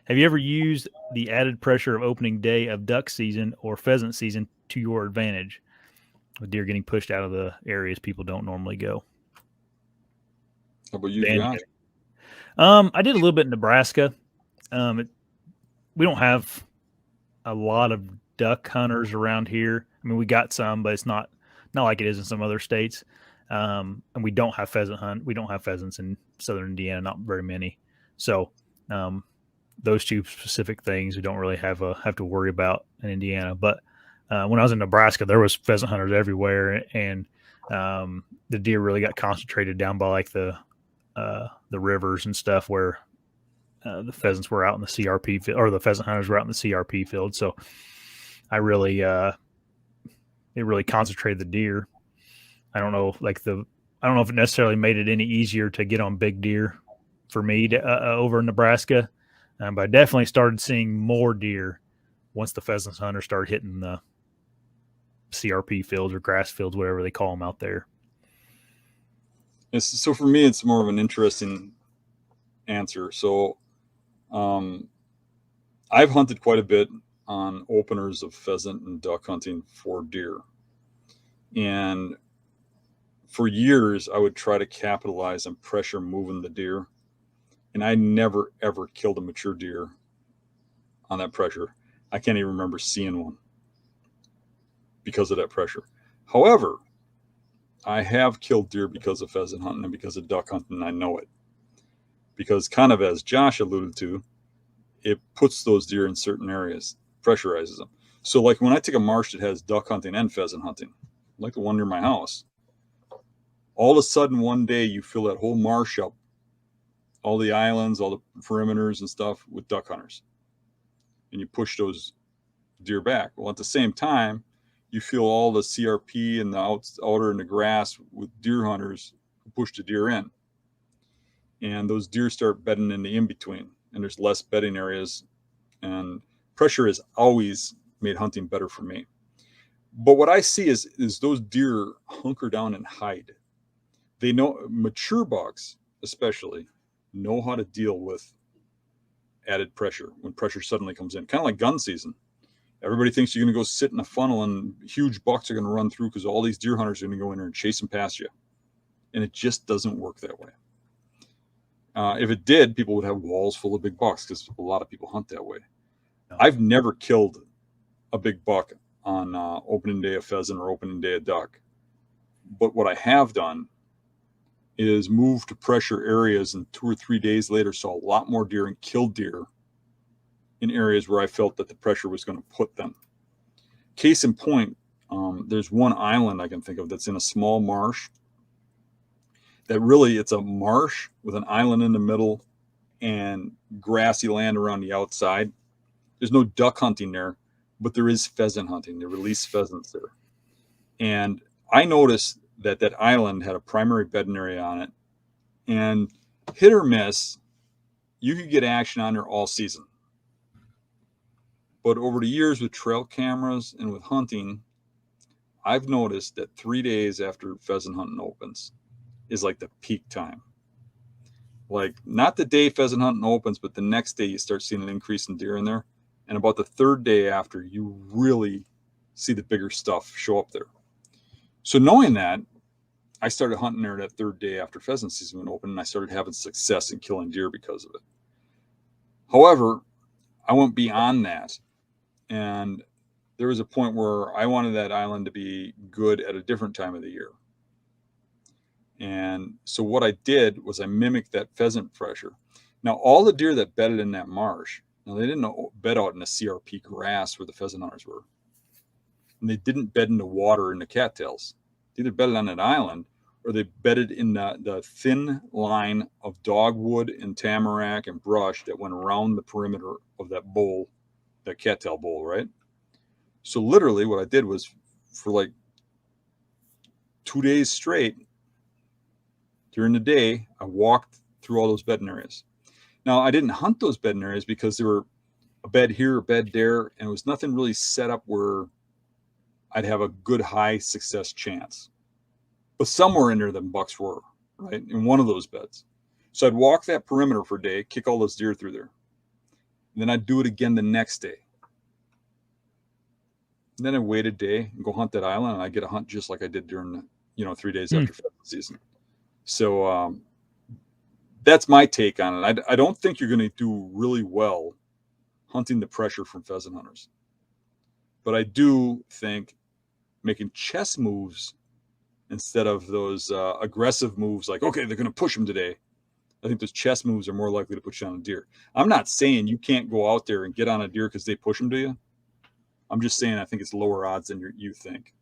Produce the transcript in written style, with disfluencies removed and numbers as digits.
Have you ever used the added pressure of opening day of duck season or pheasant season to your advantage, with deer getting pushed out of the areas people don't normally go? How about you, Dan, Josh? I did a little bit in Nebraska. It, we don't have a lot of duck hunters around here. I mean, we got some, but it's not like it is in some other states. And we don't have pheasant hunt. We don't have pheasants in southern Indiana, not very many. So um, those two specific things we don't really have to worry about in Indiana. But when I was in Nebraska, there was pheasant hunters everywhere, and the deer really got concentrated down by like the rivers and stuff where the pheasants were out in the CRP field, or the pheasant hunters were out in the CRP field. So I really it really concentrated the deer. I don't know, I don't know if it necessarily made it any easier to get on big deer for me over in Nebraska, but I definitely started seeing more deer once the pheasant hunters started hitting the CRP fields or grass fields, whatever they call them out there. So for me, it's more of an interesting answer. So um, I've hunted quite a bit on openers of pheasant and duck hunting for deer. And for years, I would try to capitalize on pressure moving the deer. And I never, ever killed a mature deer on that pressure. I can't even remember seeing one because of that pressure. However, I have killed deer because of pheasant hunting and because of duck hunting. I know it. Because, kind of as Josh alluded to, it puts those deer in certain areas, pressurizes them. So, like when I take a marsh that has duck hunting and pheasant hunting, like the one near my house, all of a sudden one day you fill that whole marsh up, all the islands, all the perimeters and stuff with duck hunters, and you push those deer back. Well, at the same time, you feel all the CRP and the outer and the grass with deer hunters who push the deer in, and those deer start bedding in the in between, and there's less bedding areas, and pressure has always made hunting better for me. But what I see is those deer hunker down and hide. They know, mature bucks especially know how to deal with added pressure when pressure suddenly comes in, kind of like gun season. Everybody thinks you're going to go sit in a funnel and huge bucks are going to run through because all these deer hunters are going to go in there and chase them past you, and it just doesn't work that way. If it did, people would have walls full of big bucks because a lot of people hunt that way. No. I've never killed a big buck on opening day of pheasant or opening day of duck, but what I have done is moved to pressure areas, and 2 or 3 days later saw a lot more deer and killed deer in areas where I felt that the pressure was going to put them. Case in point, there's one island I can think of that's in a small marsh. That really, it's a marsh with an island in the middle and grassy land around the outside. There's no duck hunting there, but there is pheasant hunting. They release pheasants there. And I noticed that that island had a primary bedding area on it. And hit or miss, you could get action on there all season. But over the years with trail cameras and with hunting, I've noticed that 3 days after pheasant hunting opens is like the peak time. Like not the day pheasant hunting opens, but the next day you start seeing an increase in deer in there. And about the third day after, you really see the bigger stuff show up there. So knowing that, I started hunting there that third day after pheasant season went open, and I started having success in killing deer because of it. However, I went beyond that, and there was a point where I wanted that island to be good at a different time of the year. And so what I did was I mimicked that pheasant pressure. Now, all the deer that bedded in that marsh, now they didn't bed out in the CRP grass where the pheasant hunters were. And they didn't bed in the water in the cattails. They either bedded on that island or they bedded in the thin line of dogwood and tamarack and brush that went around the perimeter of that bowl, that cattail bowl, right? So literally what I did was for like 2 days straight during the day, I walked through all those bedding areas. Now, I didn't hunt those bedding areas because there were a bed here, a bed there, and it was nothing really set up where I'd have a good high success chance. But somewhere in there, the bucks were, right, in one of those beds. So I'd walk that perimeter for a day, kick all those deer through there. then I'd do it again the next day. And then I wait a day and go hunt that island, and I get a hunt just like I did during, 3 days after pheasant season. So that's my take on it. I don't think you're going to do really well hunting the pressure from pheasant hunters, but I do think making chess moves instead of those aggressive moves like, okay, they're going to push them today. I think those chess moves are more likely to put you on a deer. I'm not saying you can't go out there and get on a deer because they push them to you. I'm just saying I think it's lower odds than you think.